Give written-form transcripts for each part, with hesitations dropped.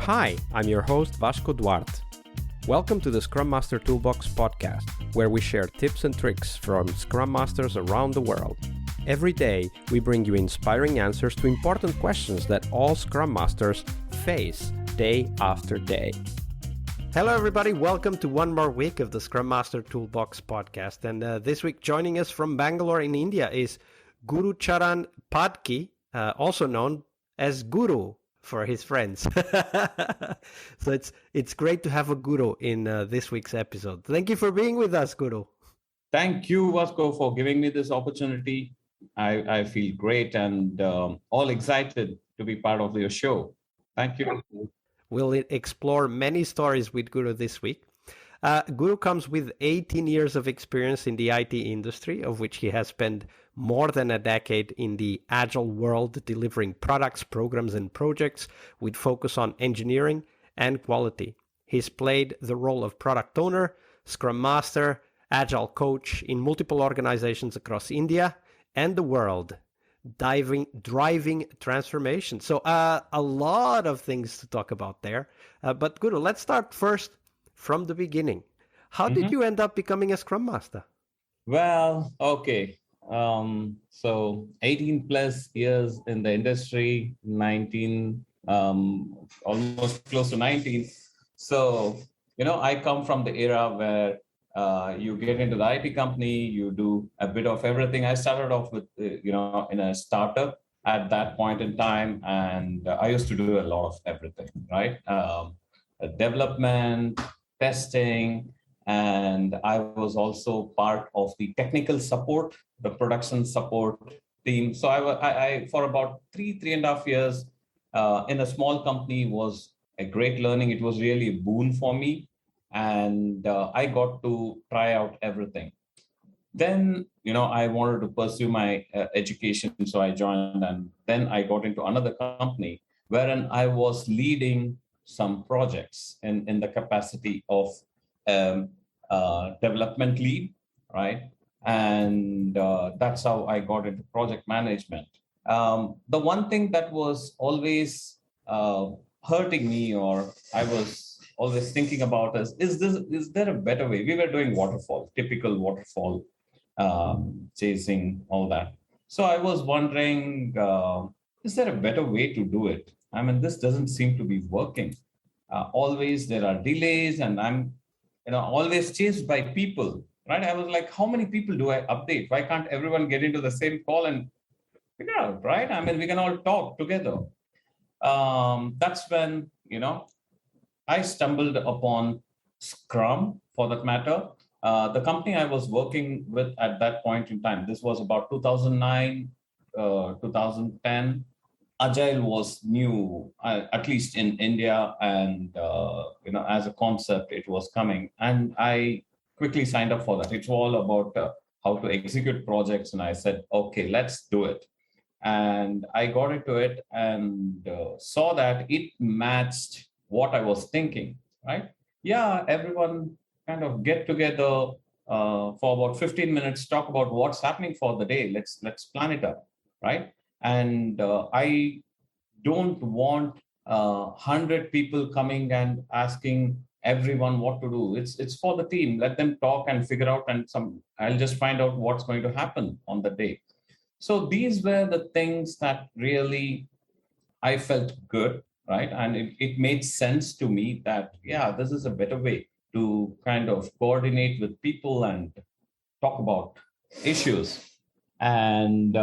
Hi, I'm your host Vasco Duarte. Welcome to the Scrum Master Toolbox podcast, where we share tips and tricks from Scrum Masters around the world. Every day, we bring you inspiring answers to important questions that all Scrum Masters face day after day. Hello, everybody. Welcome to one more week of the Scrum Master Toolbox podcast. And this week, joining us from Bangalore in India is Gurucharan Padki, also known as Guru for his friends. So it's great to have a Guru in this week's episode. Thank you for being with us, Guru. Thank you, Vasco, for giving me this opportunity. I feel great and all excited to be part of your show. Thank you. We'll explore many stories with Guru this week. Guru comes with 18 years of experience in the IT industry, of which he has spent more than a decade in the Agile world, delivering products, programs, and projects with focus on engineering and quality. He's played the role of product owner, Scrum Master, Agile coach in multiple organizations across India and the world, driving transformation. So a lot of things to talk about there. But Guru, let's start first from the beginning. How did you end up becoming a Scrum Master? Well, okay. So 18 plus years in the industry, 19, almost close to 19. So, I come from the era where you get into the IT company, you do a bit of everything. I started off with, in a startup at that point in time, and I used to do a lot of everything, right? Development, testing, and I was also part of the technical support, the production support team. So I for about three and a half years in a small company was a great learning. It was really a boon for me. And I got to try out everything. Then, I wanted to pursue my education. So I joined, and then I got into another company wherein I was leading some projects in the capacity of development lead, right? And that's how I got into project management. The one thing that was always hurting me, or I was always thinking about, is there a better way? We were doing waterfall, typical waterfall, chasing all that. So I was wondering, is there a better way to do it? I mean, this doesn't seem to be working. Always there are delays, and I'm always chased by people, right? I was like, how many people do I update? Why can't everyone get into the same call and figure out, right? I mean, we can all talk together. That's when, I stumbled upon Scrum, for that matter. The company I was working with at that point in time, this was about 2009, 2010. Agile was new, at least in India, and as a concept, it was coming, and I quickly signed up for that. It's all about how to execute projects, and I said, okay, let's do it. And I got into it and saw that it matched what I was thinking. Right? Yeah, everyone kind of get together for about 15 minutes, talk about what's happening for the day. Let's plan it up, right? And I don't want 100 people coming and asking everyone what to do. It's for the team. Let them talk and figure out, and I'll just find out what's going to happen on the day. So these were the things that really I felt good, right? And it made sense to me that, yeah, this is a better way to kind of coordinate with people and talk about issues. And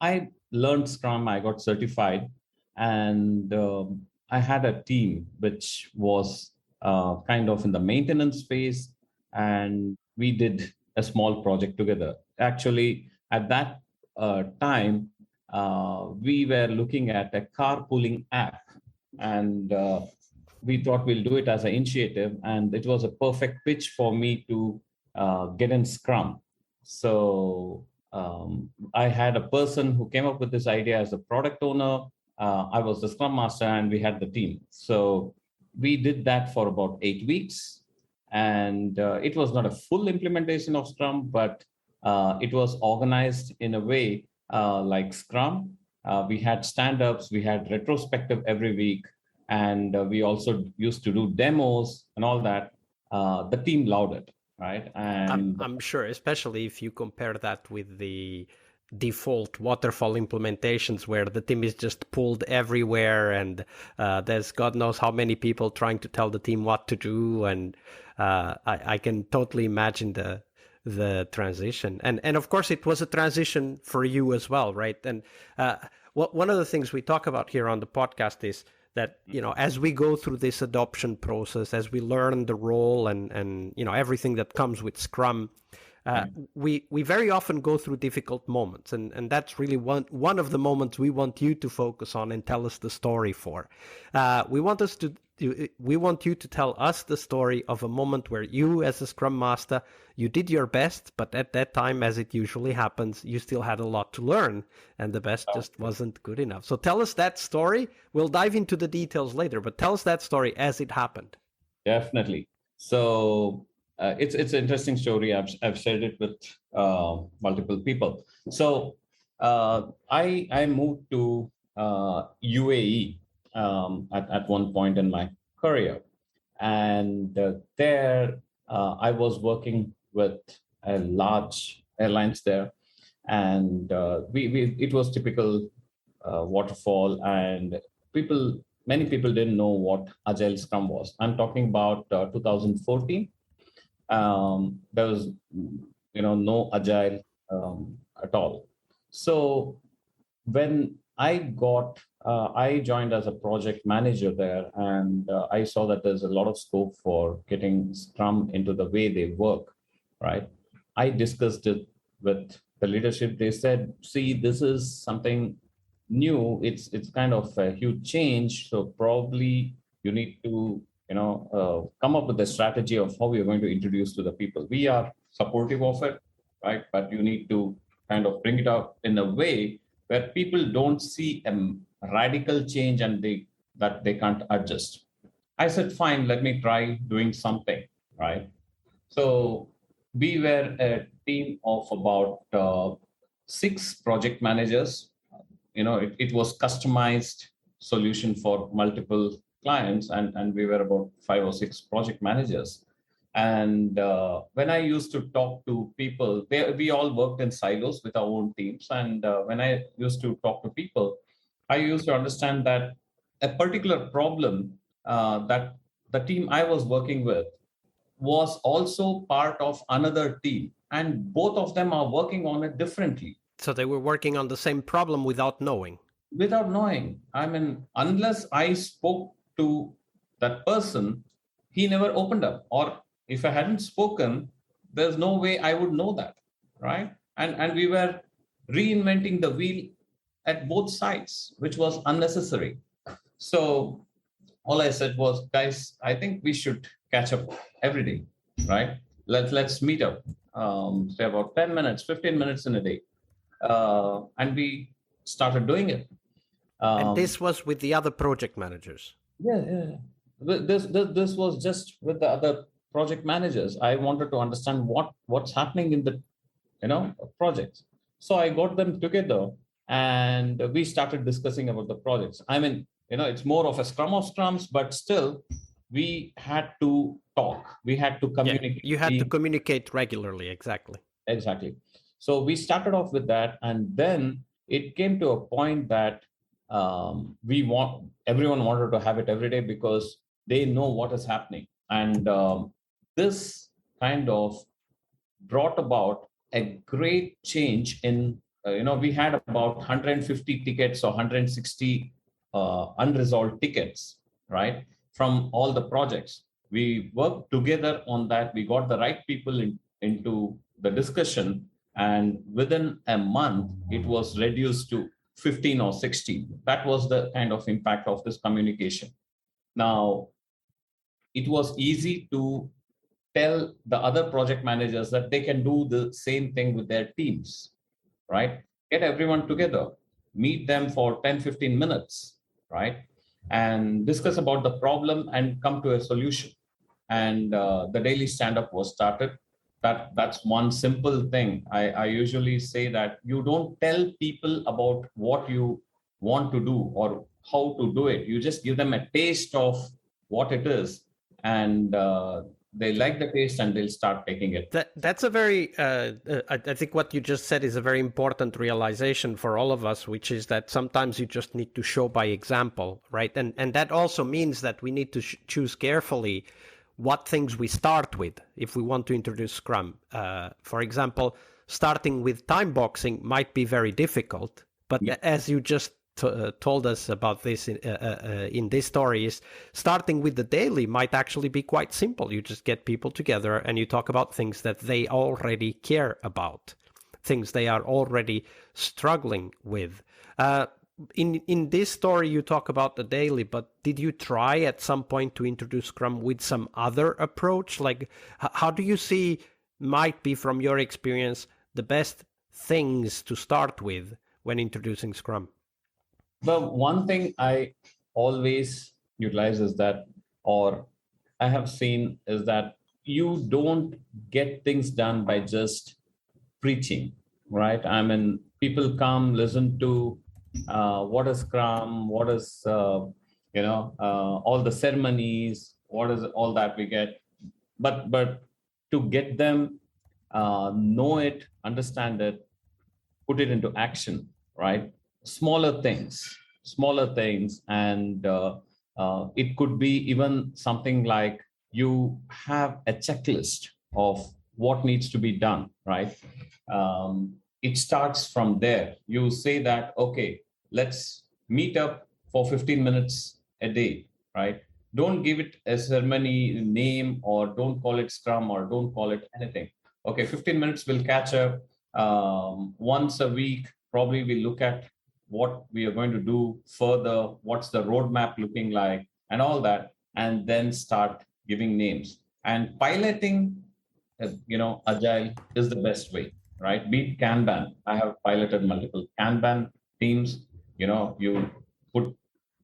I learned Scrum, I got certified, and I had a team which was kind of in the maintenance phase, and we did a small project together. Actually, at that time, we were looking at a carpooling app, and we thought we'll do it as an initiative, and it was a perfect pitch for me to get in Scrum. So I had a person who came up with this idea as a product owner. I was the Scrum Master, and we had the team. So we did that for about 8 weeks. And it was not a full implementation of Scrum, but it was organized in a way like Scrum. We had stand-ups, we had retrospective every week. and we also used to do demos and all that. The team loved it, right? And I'm sure, especially if you compare that with the default waterfall implementations where the team is just pulled everywhere and there's God knows how many people trying to tell the team what to do. And I can totally imagine the transition. And of course, it was a transition for you as well, right? And one of the things we talk about here on the podcast is that, as we go through this adoption process, as we learn the role and everything that comes with Scrum, we very often go through difficult moments, and that's really one of the moments we want you to focus on and tell us the story for. We want you to tell us the story of a moment where you, as a Scrum Master, you did your best, but at that time, as it usually happens, you still had a lot to learn, and the best just wasn't good enough. So tell us that story. We'll dive into the details later, but tell us that story as it happened. Definitely. So it's an interesting story. I've shared it with multiple people. So I moved to UAE at one point in my career, and there I was working with a large airlines there, and we it was typical waterfall, and many people didn't know what Agile Scrum was. I'm talking about 2014. There was no Agile at all. So when I joined as a project manager there, and I saw that there's a lot of scope for getting Scrum into the way they work, right? I discussed it with the leadership. They said, see, this is something new. It's kind of a huge change. So probably you need to, come up with a strategy of how you're going to introduce to the people. We are supportive of it, right? But you need to kind of bring it up in a way where people don't see a radical change and that they can't adjust. I said, fine, let me try doing something, right? So we were a team of about 6 project managers. It was customized solution for multiple clients, and we were about 5 or 6 project managers. And when I used to talk to people, we all worked in silos with our own teams. And when I used to talk to people, I used to understand that a particular problem that the team I was working with was also part of another team. And both of them are working on it differently. So they were working on the same problem without knowing. Without knowing. I mean, unless I spoke to that person, he never opened up. Or if I hadn't spoken, there's no way I would know that, right? And we were reinventing the wheel at both sides, which was unnecessary. So all I said was, guys, I think we should catch up every day, right? Let's meet up, say about 10 minutes, 15 minutes in a day. And we started doing it. And this was with the other project managers. Yeah. This was just with the other project managers. I wanted to understand what's happening in the projects. So I got them together and we started discussing about the projects. I mean, it's more of a scrum of scrums, but still we had to talk. We had to communicate. Yeah, you had to communicate regularly. Exactly. So we started off with that, and then it came to a point that everyone wanted to have it every day because they know what is happening. And this kind of brought about a great change in, we had about 150 tickets or 160 unresolved tickets, right, from all the projects. We worked together on that. We got the right people into the discussion, and within a month, it was reduced to 15 or 16. That was the kind of impact of this communication. Now, it was easy to tell the other project managers that they can do the same thing with their teams, right? Get everyone together, meet them for 10, 15 minutes, right? And discuss about the problem and come to a solution. And the daily stand-up was started. That's one simple thing. I usually say that you don't tell people about what you want to do or how to do it. You just give them a taste of what it is, and they like the taste and they'll start taking it. That's a very, I think what you just said is a very important realization for all of us, which is that sometimes you just need to show by example, right? And that also means that we need to choose carefully what things we start with if we want to introduce Scrum. For example, starting with time boxing might be very difficult, but as you just told us about this in this story, is starting with the daily might actually be quite simple. You just get people together and you talk about things that they already care about, things they are already struggling with. In this story, you talk about the daily, but did you try at some point to introduce Scrum with some other approach? Like, how do you see might be, from your experience, the best things to start with when introducing Scrum? The one thing I always utilize is that, or I have seen, is that you don't get things done by just preaching, right? I mean, people come, listen to what is Scrum, what is, all the ceremonies, what is all that we get. But to get them know it, understand it, put it into action, right? Smaller things, and it could be even something like you have a checklist of what needs to be done, right? It starts from there. You say that, okay, let's meet up for 15 minutes a day, right? Don't give it a ceremony name, or don't call it Scrum, or don't call it anything. Okay, 15 minutes, we'll catch up once a week. Probably we look at what we are going to do further, what's the roadmap looking like, and all that, and then start giving names. And piloting, Agile is the best way, right? Beat Kanban. I have piloted multiple Kanban teams. You put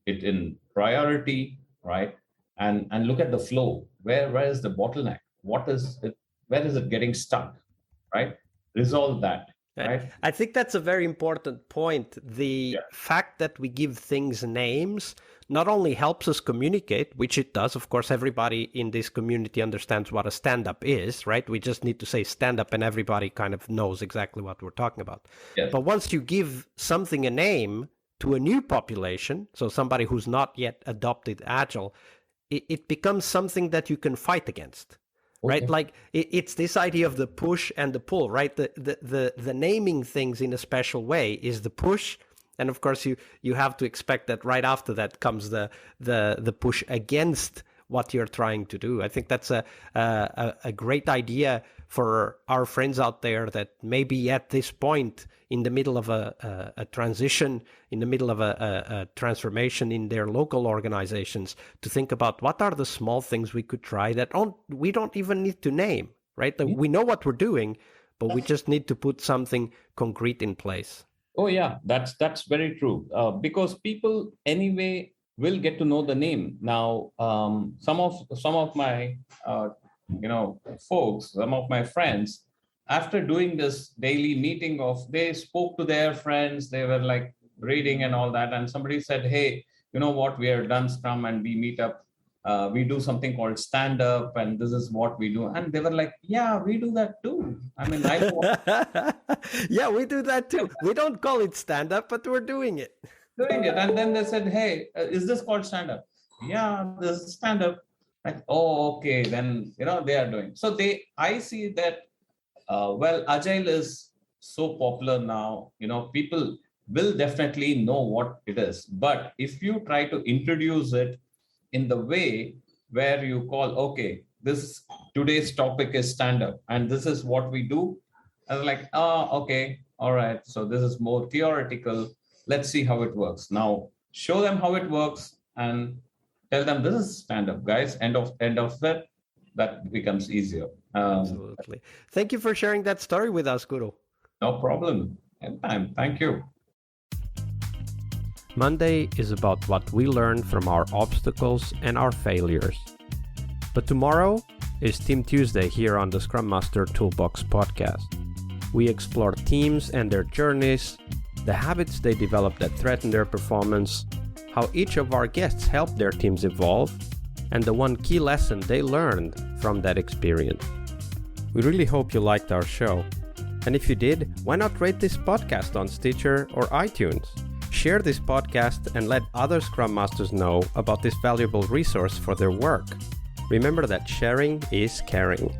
it in priority, right? And look at the flow. Where is the bottleneck? What is it? Where is it getting stuck, right? Resolve that. Right. I think that's a very important point. The fact that we give things names not only helps us communicate, which it does. Of course, everybody in this community understands what a stand-up is, right? We just need to say stand-up and everybody kind of knows exactly what we're talking about. Yes. But once you give something a name to a new population, so somebody who's not yet adopted Agile, it becomes something that you can fight against. Right, like it's this idea of the push and the pull, right? The naming things in a special way is the push, and of course you have to expect that right after that comes the push against what you're trying to do. I think that's a great idea for our friends out there that maybe at this point in the middle of a transition, in the middle of a transformation in their local organizations, to think about what are the small things we could try that we don't even need to name, right? Mm-hmm. We know what we're doing, but we just need to put something concrete in place. Oh yeah, that's very true. Because people anyway will get to know the name. Now, some of my folks, some of my friends, after doing this daily meeting they spoke to their friends, they were like reading and all that, and somebody said, hey, you know what, we are done Scrum and we meet up, we do something called stand up, and this is what we do. And they were like, yeah, we do that too. I mean, yeah, we do that too. We don't call it stand up, but we're doing it. And then they said, hey, is this called stand up? Yeah, this is stand up. Like, oh, okay, then they are doing. So I see that Agile is so popular now. People will definitely know what it is. But if you try to introduce it in the way where you call, okay, today's topic is stand up, and this is what we do, I was like, okay, all right. So this is more theoretical. Let's see how it works. Now, show them how it works and tell them this is stand-up, guys. End of that. That becomes easier. Absolutely. Thank you for sharing that story with us, Guru. No problem. Anytime. Thank you. Monday is about what we learn from our obstacles and our failures. But tomorrow is Team Tuesday here on the Scrum Master Toolbox podcast. We explore teams and their journeys, the habits they develop that threaten their performance, how each of our guests helped their teams evolve, and the one key lesson they learned from that experience. We really hope you liked our show. And if you did, why not rate this podcast on Stitcher or iTunes? Share this podcast and let other Scrum Masters know about this valuable resource for their work. Remember that sharing is caring.